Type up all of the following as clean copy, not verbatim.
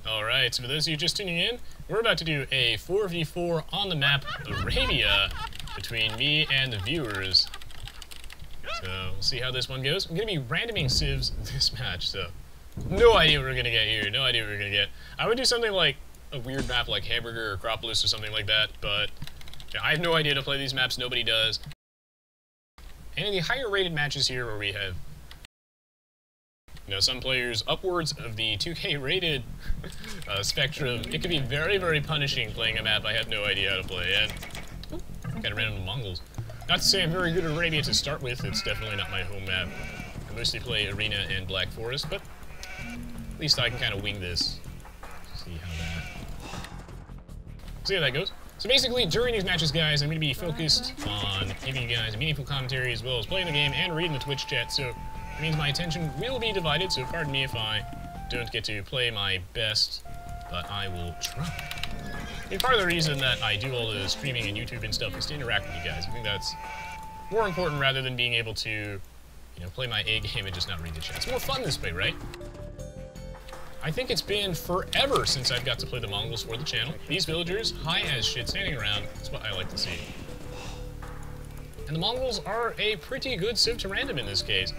Alright, so for those of you just tuning in, we're about to do a 4v4 on the map Arabia between me and the viewers. So, we'll see how this one goes. I'm going to be randoming civs this match, so no idea what we're going to get here, no idea what we're going to get. I would do something like a weird map like Hamburger or Acropolis or something like that, but yeah, I have no idea to play these maps, nobody does. And in the higher rated matches here where we have, you know, some players upwards of the 2K rated spectrum, it can be very, very punishing playing a map I have no idea how to play, and kind of ran into Mongols. Not to say I'm very good at Arabia to start with, it's definitely not my home map. I mostly play Arena and Black Forest, but at least I can kind of wing this. See how that goes. So basically, during these matches, guys, I'm going to be focused on giving you guys a meaningful commentary as well as playing the game and reading the Twitch chat, so it means my attention will be divided, so pardon me if I don't get to play my best, but I will try. And part of the reason that I do all the streaming and YouTube and stuff is to interact with you guys. I think that's more important rather than being able to, you know, play my A game and just not read the chat. It's more fun this way, right? I think it's been forever since I've got to play the Mongols for the channel. These villagers, high as shit, standing around, that's what I like to see. And the Mongols are a pretty good civ to random in this case.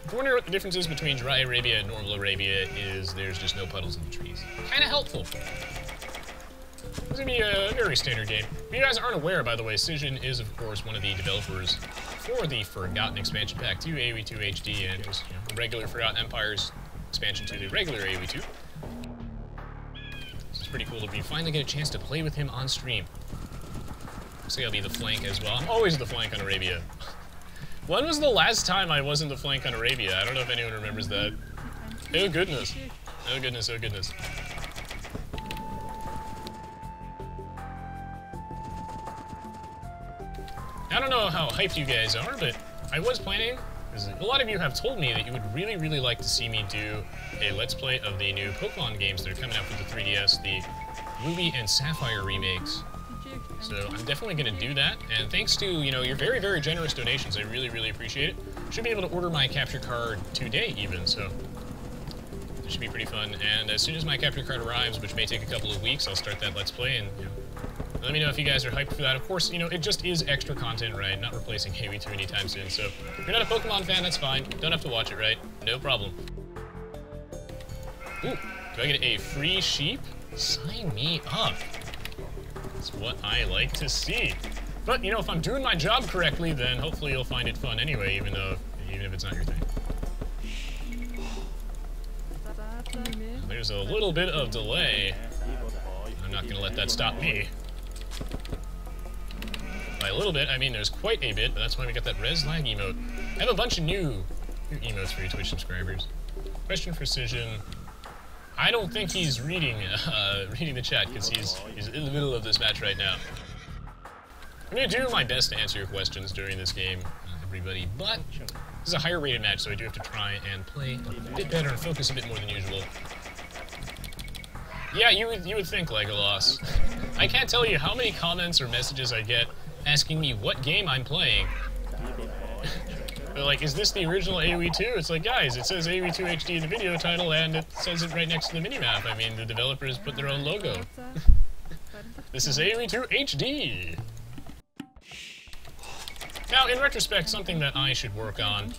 If you're wondering what the difference is between dry Arabia and normal Arabia is there's just no puddles in the trees. Kinda helpful. This is going to be a very standard game. If you guys aren't aware, by the way, Cision is, of course, one of the developers for the Forgotten expansion pack to Aoe2 HD, and it was, you know, regular Forgotten Empires expansion to the regular Aoe2. This is pretty cool to finally get a chance to play with him on stream. So I'll be the flank as well. I'm always the flank on Arabia. When was the last time I wasn't the flank on Arabia? I don't know if anyone remembers that. Oh goodness. Oh goodness, oh goodness. I don't know how hyped you guys are, but I was planning, because a lot of you have told me that you would really, really like to see me do a Let's Play of the new Pokemon games that are coming out for the 3DS, the Ruby and Sapphire remakes. So I'm definitely going to do that, and thanks to, you know, your very, very generous donations, I really, really appreciate it. Should be able to order my capture card today, even, so it should be pretty fun. And as soon as my capture card arrives, which may take a couple of weeks, I'll start that Let's Play, and, you know, let me know if you guys are hyped for that. Of course, you know, it just is extra content, right? Not replacing Aoe2 anytime soon, so if you're not a Pokemon fan, that's fine. Don't have to watch it, right? No problem. Ooh, do I get a free sheep? Sign me up. That's what I like to see. But, you know, if I'm doing my job correctly, then hopefully you'll find it fun anyway, even if it's not your thing. There's a little bit of delay. I'm not gonna let that stop me. By a little bit, I mean there's quite a bit, but that's why we got that res lag emote. I have a bunch of new emotes for you Twitch subscribers. Question for Cision. I don't think he's reading the chat because he's in the middle of this match right now. I'm gonna do my best to answer your questions during this game, everybody, but this is a higher rated match, so I do have to try and play a bit better and focus a bit more than usual. Yeah, you would think, Legolas. I can't tell you how many comments or messages I get asking me what game I'm playing. They're like, is this the original Aoe2? It's like, guys, it says Aoe2 HD in the video title, and it says it right next to the minimap. I mean, the developers put their own logo. This is Aoe2 HD! Now, in retrospect, something that I should work on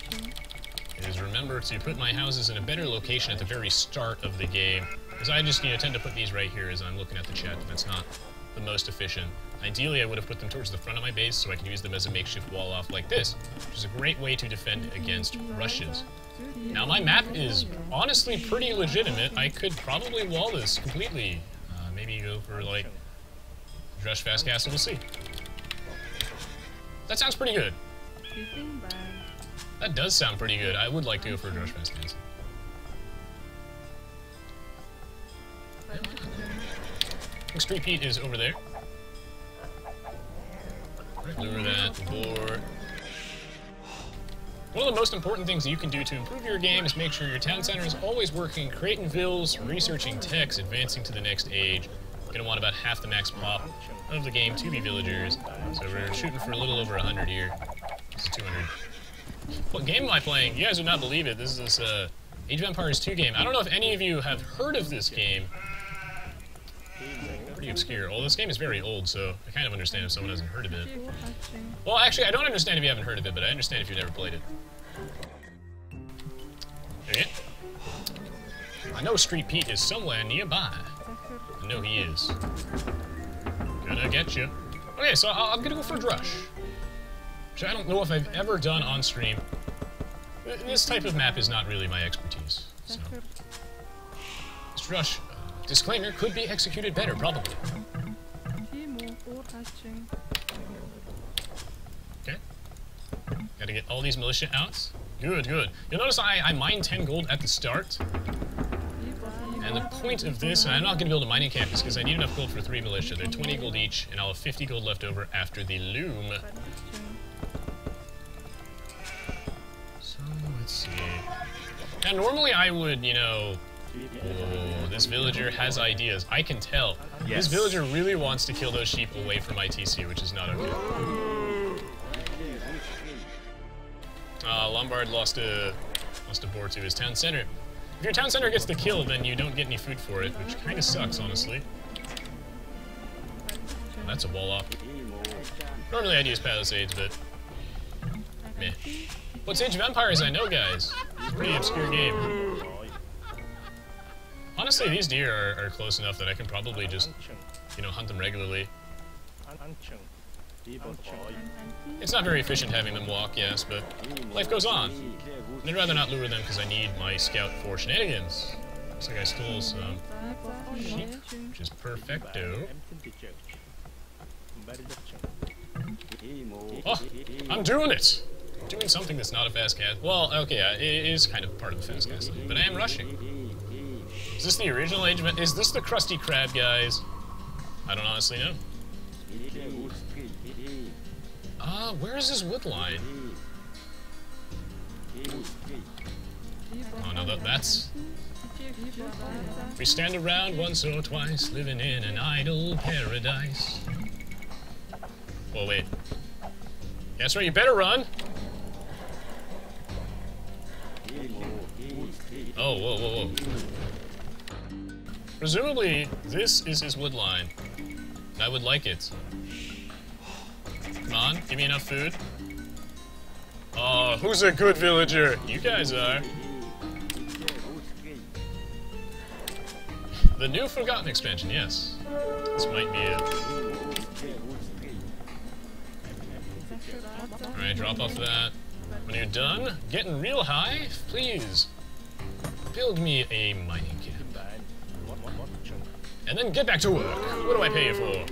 is remember to put my houses in a better location at the very start of the game. Because I just, you know, tend to put these right here as I'm looking at the chat, but that's not the most efficient. Ideally, I would have put them towards the front of my base so I can use them as a makeshift wall off like this, which is a great way to defend against rushes. Now, my map is honestly pretty legitimate. I could probably wall this completely. Maybe go for, like, Drush Fast Castle, we'll see. That sounds pretty good. That does sound pretty good. I would like to go for a Drush Fast Castle. Street Pete is over there. Lure that board. One of the most important things that you can do to improve your game is make sure your town center is always working, creating vills, researching techs, advancing to the next age. You're gonna want about half the max pop of the game to be villagers. So we're shooting for a little over 100 here. This is 200. What game am I playing? You guys would not believe it. This is Age of Empires 2 game. I don't know if any of you have heard of this game. pretty obscure. Well, this game is very old, so I kind of understand if someone hasn't heard of it. Well, actually, I don't understand if you haven't heard of it, but I understand if you've never played it. Okay. I know Street Pete is somewhere nearby. I know he is. Gonna get you. Okay, so I'm gonna go for Drush, which I don't know if I've ever done on stream. This type of map is not really my expertise. So, this Drush, disclaimer, could be executed better, probably. Okay. Gotta get all these militia out. Good, good. You'll notice I mined 10 gold at the start. And the point of this, and I'm not going to build a mining camp, is because I need enough gold for 3 militia. They're 20 gold each, and I'll have 50 gold left over after the loom. So, let's see. Now, normally I would, you know... Oh, this villager has ideas. I can tell. Yes. This villager really wants to kill those sheep away from my TC, which is not okay. Lombard lost a boar to his town center. If your town center gets the kill, then you don't get any food for it, which kind of sucks, honestly. Well, that's a wall up. Normally I'd use Palisades, but... meh. What's Age of Empires I know, guys? It's a pretty obscure game. Honestly, these deer are close enough that I can probably just, you know, hunt them regularly. It's not very efficient having them walk, yes, but life goes on. And I'd rather not lure them because I need my scout for shenanigans. Looks like I stole some sheep, which is perfecto. Oh, I'm doing it! I'm doing something that's not a fast cast. Well, okay, it is kind of part of the fast cast, but I am rushing. Is this the original Age of... Is this the Krusty Krab, guys? I don't honestly know. Where is this wood line? Oh no, that's... We stand around once or twice, living in an idle paradise. Whoa, wait. Yeah, that's right, you better run! Oh, whoa, whoa, whoa. Presumably, this is his wood line. I would like it. Come on, give me enough food. Oh, who's a good villager? You guys are. The new Forgotten expansion, yes. This might be it. Alright, drop off that. When you're done, getting real high, please build me a mining camp. And then get back to work. What do I pay you for?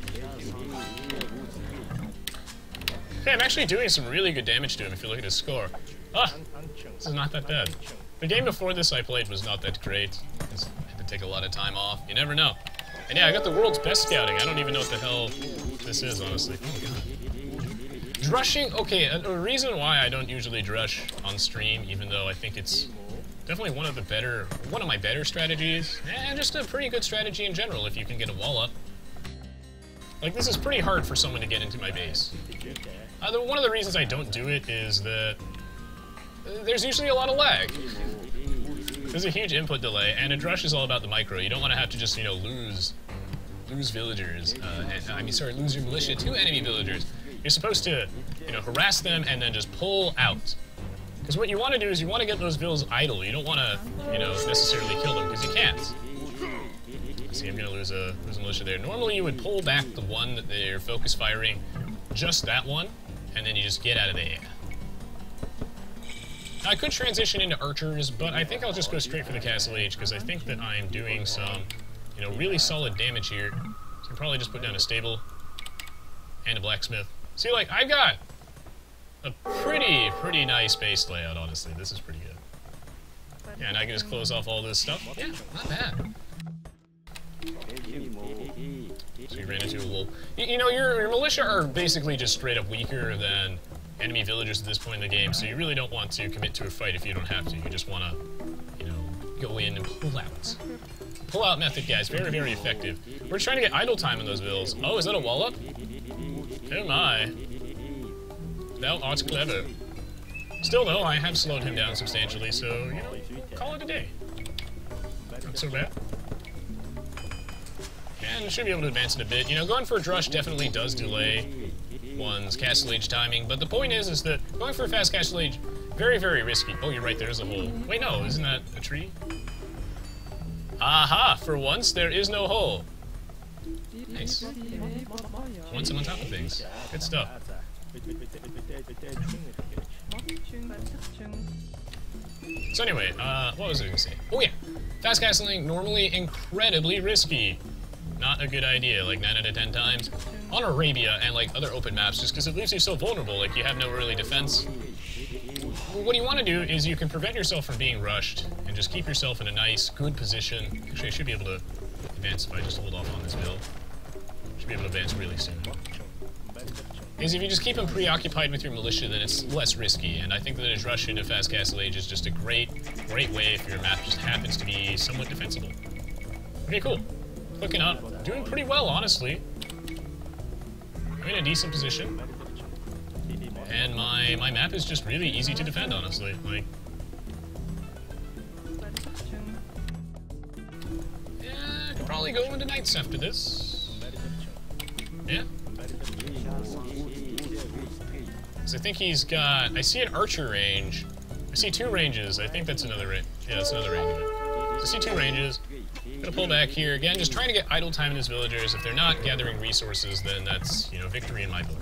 Okay, I'm actually doing some really good damage to him if you look at his score. Ah! This is not that bad. The game before this I played was not that great. I had to take a lot of time off. You never know. And yeah, I got the world's best scouting. I don't even know what the hell this is, honestly. Oh, God. Drushing, okay, a reason why I don't usually drush on stream, even though I think it's definitely one of my better strategies, and just a pretty good strategy in general if you can get a wall up. Like, this is pretty hard for someone to get into my base. One of the reasons I don't do it is that there's usually a lot of lag. There's a huge input delay, and a drush is all about the micro. You don't want to have to just, you know, lose villagers. Lose your militia to enemy villagers. You're supposed to, you know, harass them and then just pull out. Because what you want to do is you want to get those vills idle. You don't want to, you know, necessarily kill them, because you can't. See, I'm going to lose a militia there. Normally you would pull back the one that they're focus firing, just that one, and then you just get out of there. Now, I could transition into archers, but I think I'll just go straight for the Castle Age, because I think that I'm doing some, you know, really solid damage here. So I can probably just put down a stable and a blacksmith. See, like, I've got a pretty nice base layout, honestly. This is pretty good. Yeah, and I can just close off all this stuff. Yeah, not bad. So you ran into a wolf. You know, your militia are basically just straight up weaker than enemy villagers at this point in the game, so you really don't want to commit to a fight if you don't have to. You just want to, you know, go in and pull out. Pull-out method, guys. Very, very effective. We're trying to get idle time in those vills. Oh, is that a wall-up? Oh my. Thou art clever. Still, though, I have slowed him down substantially, so, you know, call it a day. Not so bad. And should be able to advance it a bit. You know, going for a Drush definitely does delay one's Castle Age timing, but the point is that going for a fast Castle Age, very, very risky. Oh, you're right, there's a hole. Wait, no, isn't that a tree? Aha! For once, there is no hole. Nice. Once I'm on top of things. Good stuff. So anyway, what was I going to say? Oh yeah, fast castling, normally incredibly risky. Not a good idea, like 9 out of 10 times. On Arabia and like other open maps, just because it leaves you so vulnerable, like you have no early defense. What you want to do is you can prevent yourself from being rushed and just keep yourself in a nice, good position. Actually, I should be able to advance if I just hold off on this build. Should be able to advance really soon. Because if you just keep them preoccupied with your militia, then it's less risky, and I think that a Drush into Fast Castle Age is just a great way if your map just happens to be somewhat defensible. Okay, cool. Clicking up. Doing pretty well, honestly. I'm in a decent position. And my map is just really easy to defend, honestly. Like, yeah, I could probably go into knights after this. Yeah. Because I think he's got... I see an archer range. I see 2 ranges. I think that's another range. Yeah, that's another range of it. So I see 2 ranges. I'm gonna pull back here. Again, just trying to get idle time in his villagers. If they're not gathering resources, then that's, you know, victory in my book.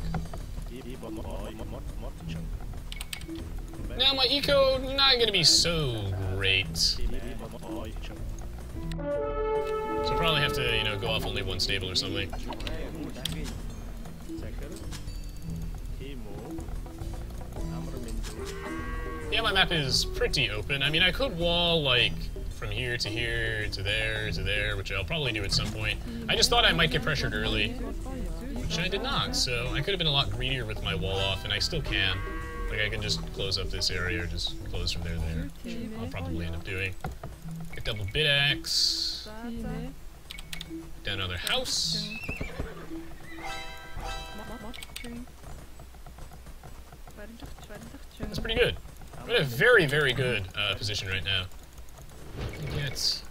Now, my eco, not gonna be so great. So probably have to, you know, go off only 1 stable or something. Yeah, my map is pretty open. I mean, I could wall, like, from here to here to there, which I'll probably do at some point. I just thought I might get pressured early, which I did not, so I could have been a lot greedier with my wall off, and I still can. Like, I can just close up this area, or just close from there to there, which I'll probably end up doing. Get double bit axe. Down another house. That's pretty good. I'm in a very, very good position right now. Get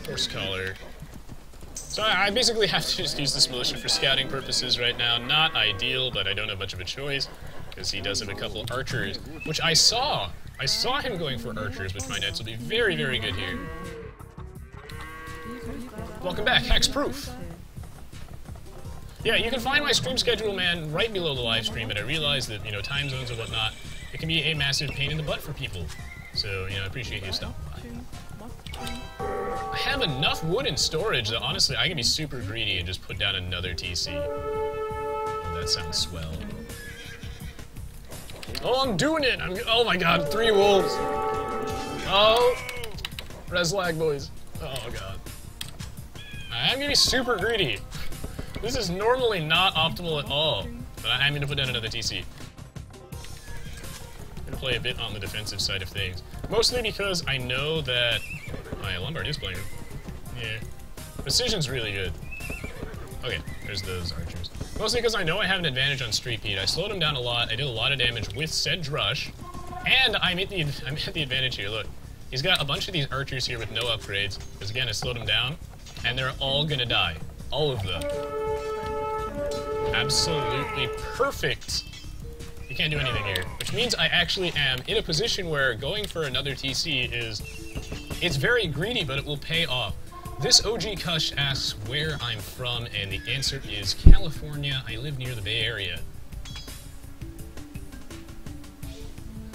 horse collar. So I basically have to just use this militia for scouting purposes right now. Not ideal, but I don't have much of a choice, because he does have a couple archers, which I saw. I saw him going for archers, which my knights will be very, very good here. Welcome back, Hexproof. Yeah, you can find my stream schedule, man, right below the live stream, but I realize that, you know, time zones and whatnot, it can be a massive pain in the butt for people. So, you know, I appreciate you stopping by. I have enough wood in storage that, honestly, I can be super greedy and just put down another TC. Oh, that sounds swell. Oh, I'm doing it! Oh my god, 3 wolves! Oh! Res lag, boys. Oh god. I'm gonna be super greedy. This is normally not optimal at all, but I'm gonna put down another TC. I'm gonna play a bit on the defensive side of things. Mostly because I know that my Lombard is playing. Yeah. Precision's really good. Okay, there's those archers. Mostly because I know I have an advantage on Street Beat. I slowed him down a lot, I did a lot of damage with said Drush, and I'm at the advantage here. Look, he's got a bunch of these archers here with no upgrades, because again, I slowed him down, and they're all gonna die. All of them. Absolutely perfect. You can't do anything here, which means I actually am in a position where going for another TC is... It's very greedy, but it will pay off. This OG Kush asks where I'm from, and the answer is California. I live near the Bay Area.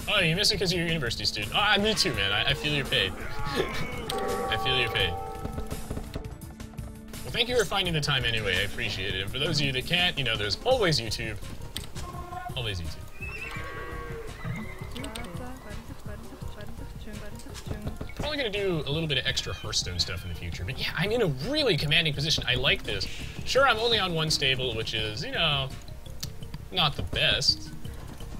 Oh, you missed it because you're a university student. Ah, me too, man. I feel your pain. I feel your pain. Well, thank you for finding the time anyway. I appreciate it. And for those of you that can't, you know, there's always YouTube. Always YouTube. Probably gonna do a little bit of extra Hearthstone stuff in the future, but yeah, I'm in a really commanding position. I like this. Sure, I'm only on 1 stable, which is, you know, not the best.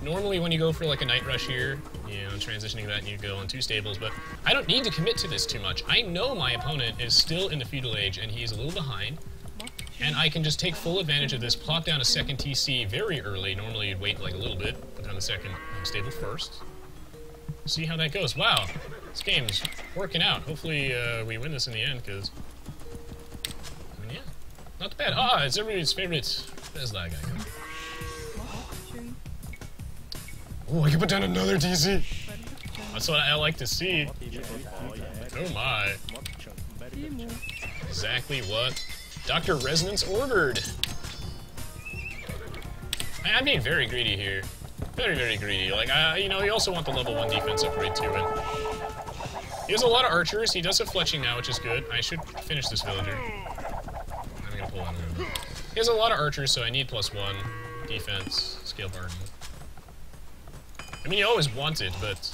Normally when you go for like a night rush here, you know, transitioning that and you go on 2 stables, but I don't need to commit to this too much. I know my opponent is still in the Feudal Age and he's a little behind, and I can just take full advantage of this, plop down a second TC very early. Normally you'd wait like a little bit, put down the second stable first. See how that goes. Wow, this game's working out. Hopefully we win this in the end, because, I mean, yeah. Not bad. Ah, it's everybody's favorite. There's that guy. Oh, I can put down another DC. That's what I like to see. Oh my. Exactly what Dr. Resonance ordered. I'm being very greedy here. Very, very greedy. Like, you know, you also want the level 1 defense upgrade too, and he has a lot of archers. He does have fletching now, which is good. I should finish this villager. I'm gonna pull on a little bit. He has a lot of archers, so I need +1 defense, scale bargain. I mean, you always want it, but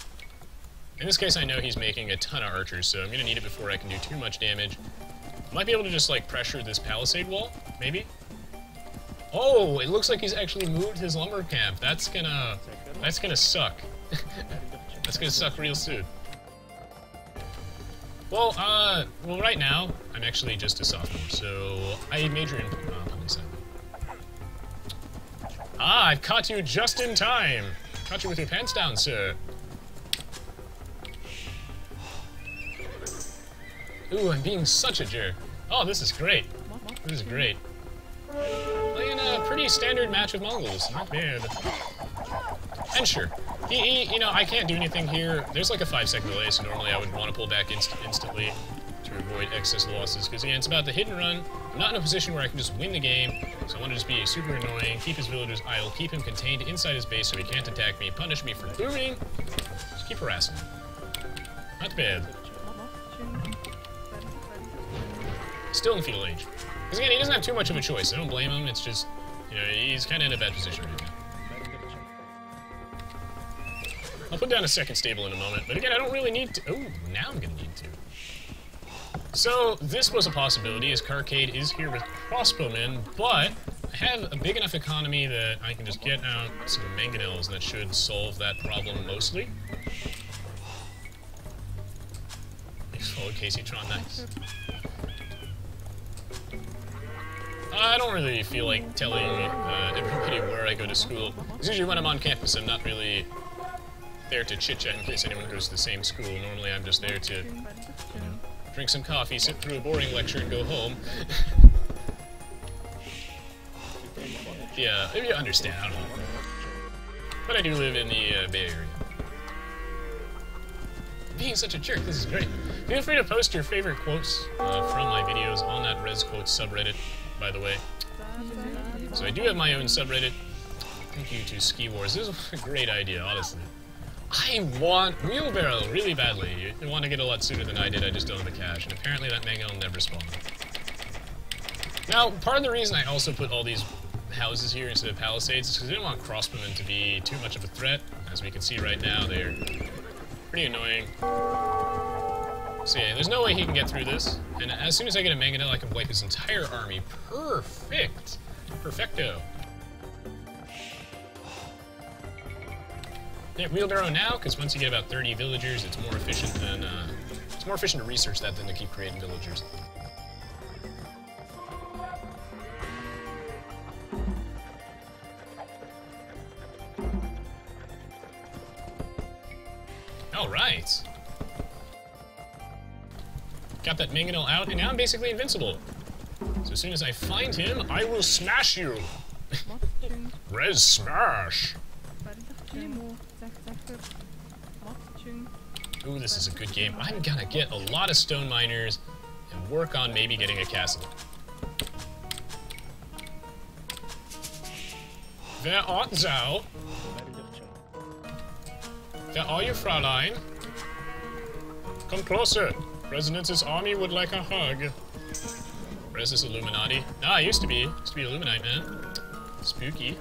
in this case I know he's making a ton of archers, so I'm gonna need it before I can do too much damage. Might be able to just, like, pressure this palisade wall, maybe? Oh, it looks like he's actually moved his lumber camp. That's gonna suck. That's gonna suck real soon. Well, right now, I'm actually just a sophomore, so I major in public science. Ah, I've caught you just in time. Caught you with your pants down, sir. Ooh, I'm being such a jerk. Oh, this is great. This is great. Playing a pretty standard match with Mongols. Not bad. And sure, you know, I can't do anything here. There's like a 5-second delay, so normally I would want to pull back instantly to avoid excess losses. Because, again, it's about the hit and run. I'm not in a position where I can just win the game, so I want to just be super annoying, keep his villagers idle, keep him contained inside his base so he can't attack me, punish me for booming. Just keep harassing him. Not bad. Still in Feudal Age. Because, again, he doesn't have too much of a choice. I don't blame him. It's just, you know, he's kind of in a bad position right now. I'll put down a second stable in a moment, but again, I don't really need to. Oh, now I'm gonna need to. So, this was a possibility, as Carcade is here with crossbowmen, but I have a big enough economy that I can just get out some mangonels, and that should solve that problem mostly. Follow Caseytron, nice. I don't really feel like telling everybody where I go to school. Because usually when I'm on campus, I'm not really there to chit-chat in case anyone goes to the same school. Normally I'm just there to, you know, drink some coffee, sit through a boring lecture, and go home. Yeah, maybe you understand, I don't know. But I do live in the Bay Area. Being such a jerk, this is great. Feel free to post your favorite quotes from my videos on that Res Quotes subreddit, by the way. So I do have my own subreddit. Thank you to Ski Wars. This is a great idea, honestly. I want wheelbarrow really badly. You want to get a lot sooner than I did, I just don't have the cash, and apparently that mango never spawned. Now, part of the reason I also put all these houses here instead of palisades is because I didn't want crossbowmen to be too much of a threat. As we can see right now, they're pretty annoying. So yeah, there's no way he can get through this, and as soon as I get a mangonel, I can wipe his entire army. Perfect! Perfecto. Yeah, wheelbarrow now, because once you get about 30 villagers, it's more efficient than, it's more efficient to research that than to keep creating villagers. Alright. Got that mangonel out, and now I'm basically invincible. So as soon as I find him, I will smash you! Res smash! Ooh, this is a good game. I'm gonna get a lot of stone miners and work on maybe getting a castle. Wer art thou? Wer are you, Fräulein? Come closer. Resonance's army would like a hug. Res is Illuminati. Ah, I used to be Illuminati, man. Spooky.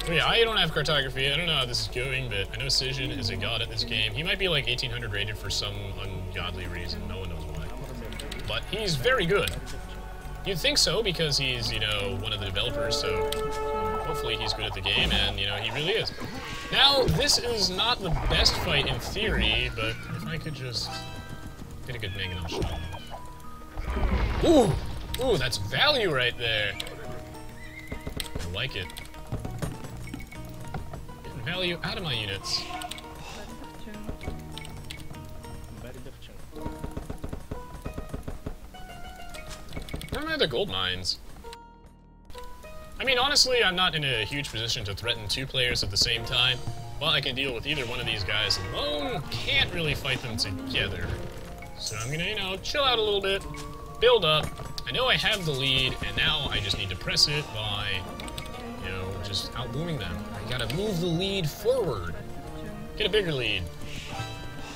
Oh yeah, I don't have cartography. I don't know how this is going, but I know Sijin is a god at this game. He might be like 1800 rated for some ungodly reason. No one knows why. But he's very good. You'd think so, because he's, you know, one of the developers, so hopefully he's good at the game, and, you know, he really is. Now, this is not the best fight in theory, but if I could just get a good mangonel shot. Ooh! Ooh, that's value right there. I like it. Getting value out of my units. Where are my other gold mines? I mean, honestly, I'm not in a huge position to threaten 2 players at the same time. While I can deal with either one of these guys alone, can't really fight them together. So I'm gonna, you know, chill out a little bit, build up. I know I have the lead, and now I just need to press it by, you know, just outbooming them. I gotta move the lead forward. Get a bigger lead.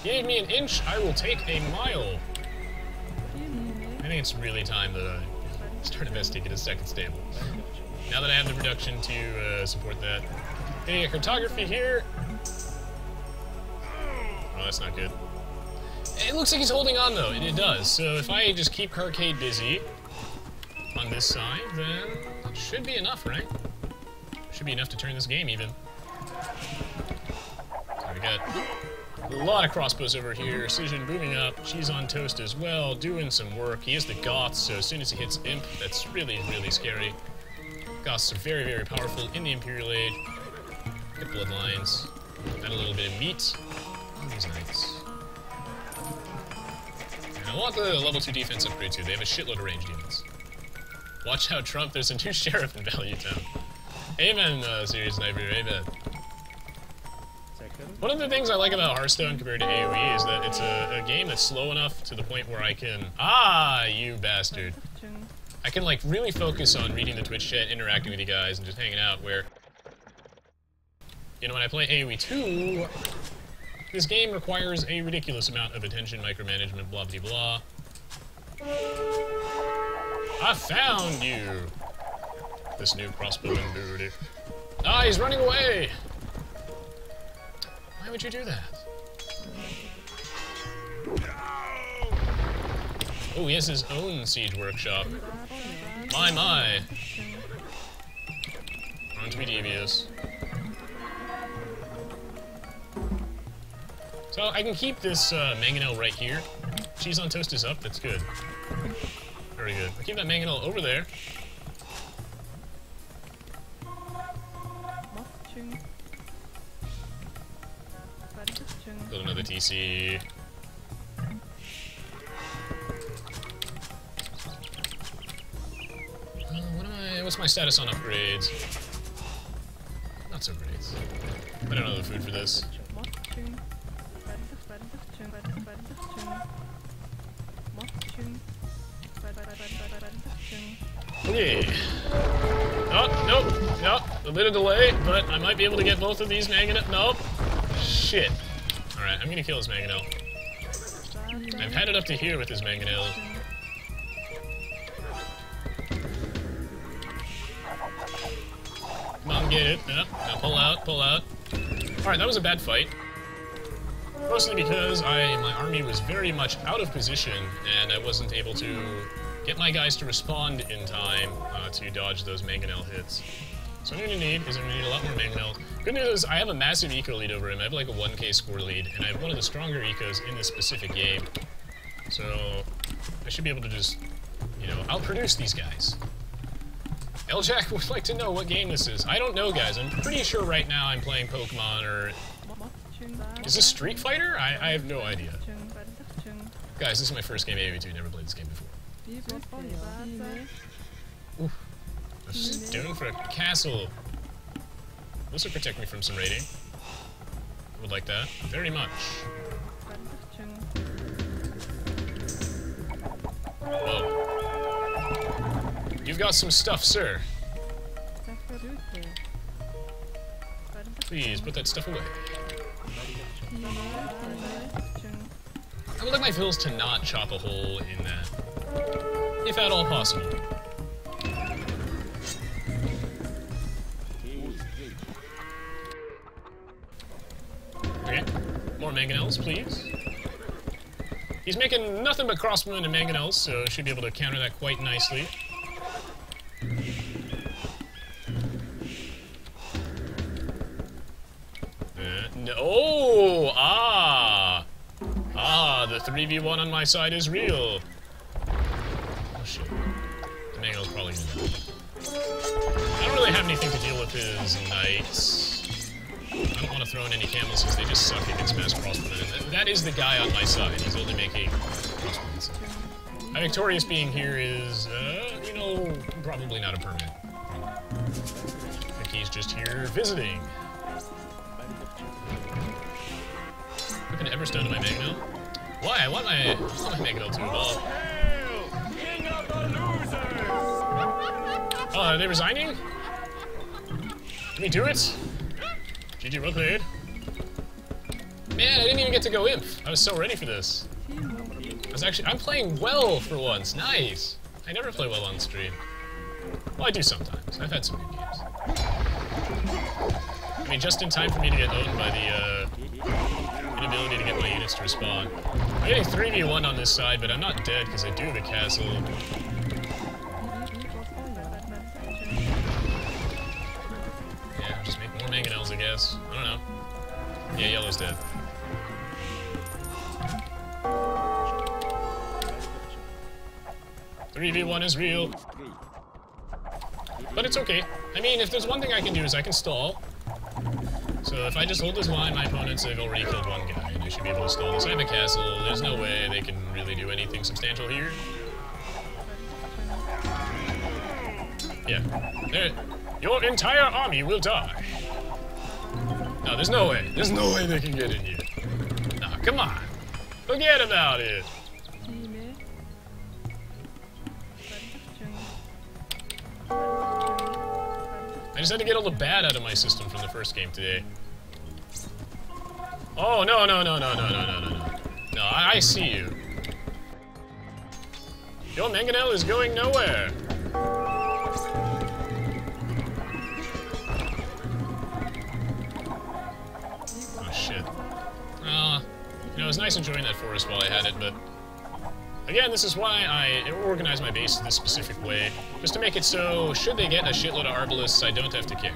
Give me an inch, I will take a mile. I think it's really time that I start investing in a second stable. Now that I have the production to support that. Getting a cartography here. Oh, that's not good. It looks like he's holding on, though. It does. So if I just keep Carcade busy on this side, then it should be enough, right? Should be enough to turn this game even. So we got a lot of crossbows over here. Cision booming up. She's on toast as well, doing some work. He has the Goths, so as soon as he hits Imp, that's really, really scary. Goths are very, very powerful in the Imperial Age. Get bloodlines. Add a little bit of meat on these knights. And I want the level 2 defense upgrade too. They have a shitload of range demons. Watch how Trump, there's a new sheriff in Value Town. Amen, Serious Sniper, amen. One of the things I like about Hearthstone compared to AoE is that it's a game that's slow enough to the point where I can... Ah, you bastard. I can, like, really focus on reading the Twitch chat, interacting with you guys, and just hanging out, where... You know, when I play Aoe2, this game requires a ridiculous amount of attention, micromanagement, blah blah blah. I found you! This new crossbowman booty. Ah, he's running away! Why would you do that? Oh, he has his own siege workshop. My. Aren't we devious? So I can keep this Mangonel right here. Cheese on toast is up, that's good. Very good. I'll keep that Mangonel over there. Build another TC. What's my status on upgrades? Not so great. I don't know the food for this. Okay. Oh, nope. A bit of delay, but I might be able to get both of these Mangonel. Nope. Shit. Alright, I'm gonna kill this Mangonel. I've had it up to here with this Mangonel. Come on, get it. Yep. Now pull out, pull out. Alright, that was a bad fight. Mostly because my army was very much out of position, and I wasn't able to get my guys to respond in time to dodge those Mangonel hits. So what I'm gonna need is I'm gonna need a lot more Mangonel. Good news is I have a massive eco lead over him. I have like a 1k score lead, and I have one of the stronger ecos in this specific game. So I should be able to just, you know, outproduce these guys. L-Jack would like to know what game this is. I don't know, guys. I'm pretty sure right now I'm playing Pokemon or... Is this Street Fighter? I have no idea. Guys, this is my first game Aoe2. Never played this game before. Oof. A stone for a castle. This would protect me from some raiding. I would like that very much. Whoa. You've got some stuff, sir. Please, put that stuff away. I would like my vills to not chop a hole in that, if at all possible. Okay, more Mangonels, please. He's making nothing but crossbowmen and Mangonels, so should be able to counter that quite nicely. No. Oh! The 3v1 on my side is real. Oh shit. The Mangonel's probably gonna die. I don't really have anything to deal with his knights. I don't want to throw in any camels because they just suck against mass crossbowmen. And that is the guy on my side. He's only making crossbowmen. My victorious being here is, you know, probably not a permanent. I think he's just here visiting. Put an Everstone in my Mangonel. Why? I want my Mangonel to evolve. Oh, are they resigning? Can we do it? GG, well played. Man, I didn't even get to go imp. I was so ready for this. I'm playing well for once. Nice. I never play well on stream. Well, I do sometimes. I've had some good games. I mean, just in time for me to get owned by the inability to get my units to respawn. I'm getting 3v1 on this side, but I'm not dead because I do have a castle. Yeah, I'll just make more mangonels, I guess. I don't know. Yeah, yellow's dead. "3v1 is real." But it's okay. I mean, if there's one thing I can do is I can stall. So if I just hold this line, my opponents have already killed one guy, and I should be able to stall this. I have a castle. There's no way they can really do anything substantial here. Yeah. Your entire army will die. No, there's no way. There's no way they can get in here. No, come on. Forget about it. I just had to get all the bad out of my system from the first game today. Oh, no, no, no, no, no, no, no, no, no. No, I see you. Your Mangonel is going nowhere. Oh, shit. You know, it was nice enjoying that forest while I had it, but... Again, this is why I organize my base this specific way, just to make it so, should they get a shitload of Arbalists, I don't have to kick.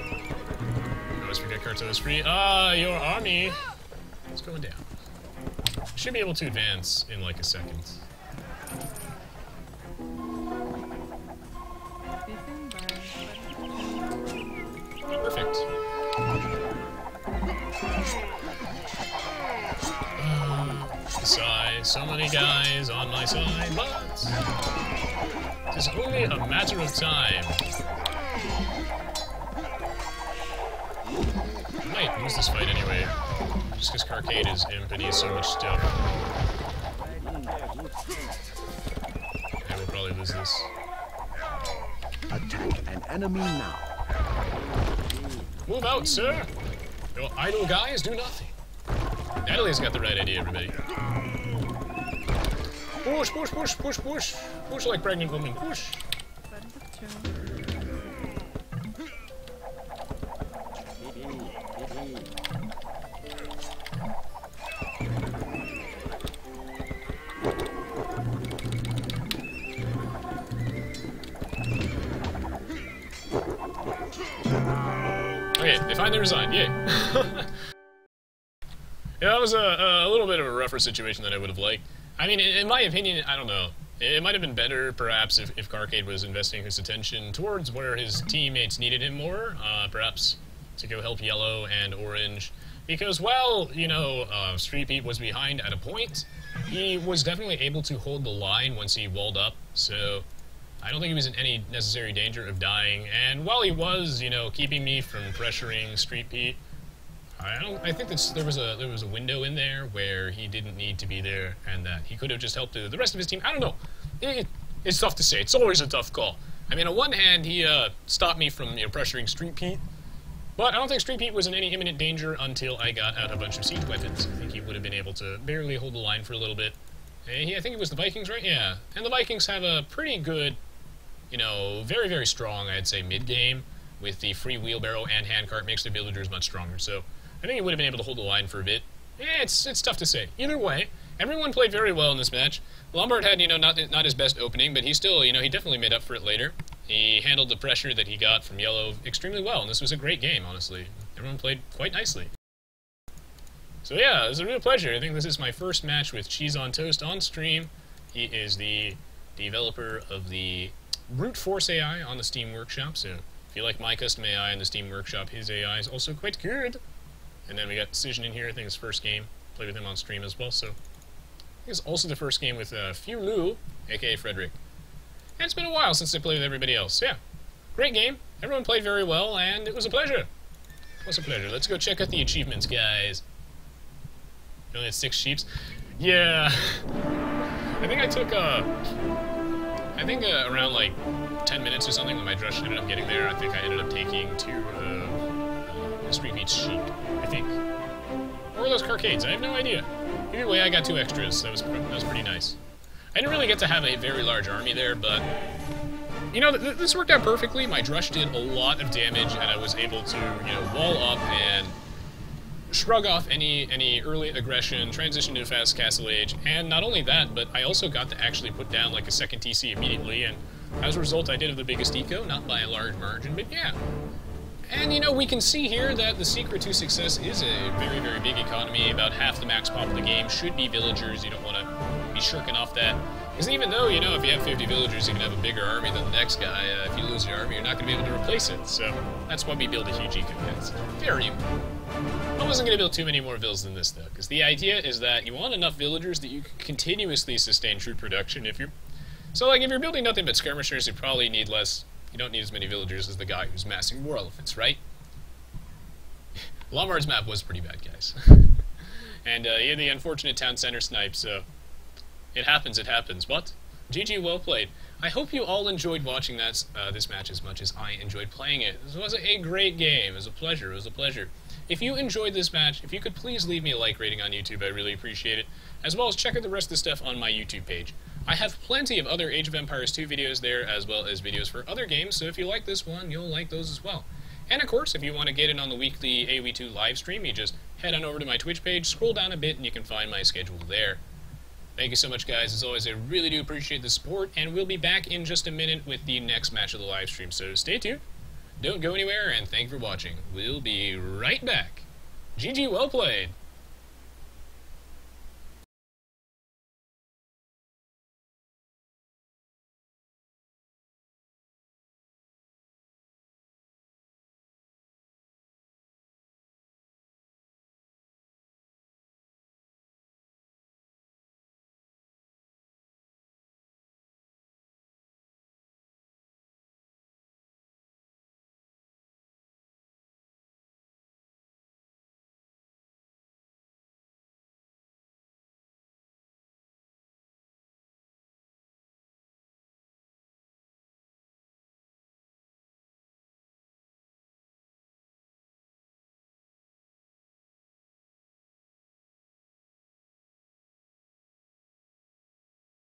I always forget Carto is free. Your army is going down. Should be able to advance in like a second. Perfect. Sigh, so many guys on my side, but it's only a matter of time. I might lose this fight anyway, just because Carcade is imp and he has so much stuff. I will probably lose this. Attack an enemy now. Move out, sir! Your idle guys do nothing. Natalie's got the right idea, everybody. Push, push, push, push, push. Push like pregnant woman, push. Okay, they finally resigned, yay. Yeah, that was a little bit of a rougher situation than I would have liked. I mean, in my opinion, I don't know. It might have been better, perhaps, if Carcade was investing his attention towards where his teammates needed him more, perhaps to go help Yellow and Orange. Because while, you know, Street Pete was behind at a point, he was definitely able to hold the line once he walled up, so I don't think he was in any necessary danger of dying. And while he was, you know, keeping me from pressuring Street Pete, I think that there was a window in there where he didn't need to be there, and that he could have just helped the rest of his team. I don't know. It's tough to say. It's always a tough call. I mean, on one hand, he stopped me from, you know, pressuring Street Pete, but I don't think Street Pete was in any imminent danger until I got out a bunch of siege weapons. I think he would have been able to barely hold the line for a little bit. And I think it was the Vikings, right? Yeah. And the Vikings have a pretty good, you know, very, very strong, I'd say, mid-game with the free wheelbarrow and handcart makes the villagers much stronger. So I think he would have been able to hold the line for a bit. Yeah, it's tough to say. Either way, everyone played very well in this match. Lombard had, you know, not his best opening, but he still, you know, he definitely made up for it later. He handled the pressure that he got from Yellow extremely well, and this was a great game, honestly. Everyone played quite nicely. So yeah, it was a real pleasure. I think this is my first match with Cheese on Toast on stream. He is the developer of the Brute Force AI on the Steam Workshop, so if you like my custom AI in the Steam Workshop, his AI is also quite good. And then we got Decision in here, I think his first game. Played with him on stream as well, so This is also the first game with Feudal, aka Frederick. And it's been a while since I played with everybody else. Yeah, great game. Everyone played very well, and it was a pleasure. It was a pleasure. Let's go check out the achievements, guys. You only had 6 sheeps? Yeah. I think I took, around, like, 10 minutes or something when my Drush ended up getting there. I think I ended up taking 2 Street Beach sheep, I think. Or were those Carcades? I have no idea. Either way, I got 2 extras. That was pretty nice. I didn't really get to have a very large army there, but... You know, this worked out perfectly. My Drush did a lot of damage, and I was able to, you know, wall up and shrug off any early aggression, transition to fast castle age, and not only that, but I also got to actually put down like a second TC immediately, and as a result, I did have the biggest eco, not by a large margin, but yeah. And, you know, we can see here that the secret to success is a very, very big economy. About half the max pop of the game should be villagers. You don't want to be shirking off that. Because even though, you know, if you have 50 villagers, you can have a bigger army than the next guy. If you lose your army, you're not going to be able to replace it. So that's why we build a huge eco. That's very important. I wasn't going to build too many more vills than this, though. Because the idea is that you want enough villagers that you can continuously sustain troop production. So, like, if you're building nothing but skirmishers, you probably need less... You don't need as many villagers as the guy who's massing war elephants, right? Lombard's map was pretty bad, guys. And he had the unfortunate town center snipe, so... It happens, it happens. But, GG, well played. I hope you all enjoyed watching this match as much as I enjoyed playing it. This was a great game. It was a pleasure, it was a pleasure. If you enjoyed this match, if you could please leave me a like rating on YouTube, I'd really appreciate it. As well as check out the rest of the stuff on my YouTube page. I have plenty of other Age of Empires 2 videos there, as well as videos for other games, so if you like this one, you'll like those as well. And of course, if you want to get in on the weekly Aoe2 live stream, you just head on over to my Twitch page, scroll down a bit, and you can find my schedule there. Thank you so much, guys. As always, I really do appreciate the support, and we'll be back in just a minute with the next match of the live stream, so stay tuned, don't go anywhere, and thank you for watching. We'll be right back. GG, well played!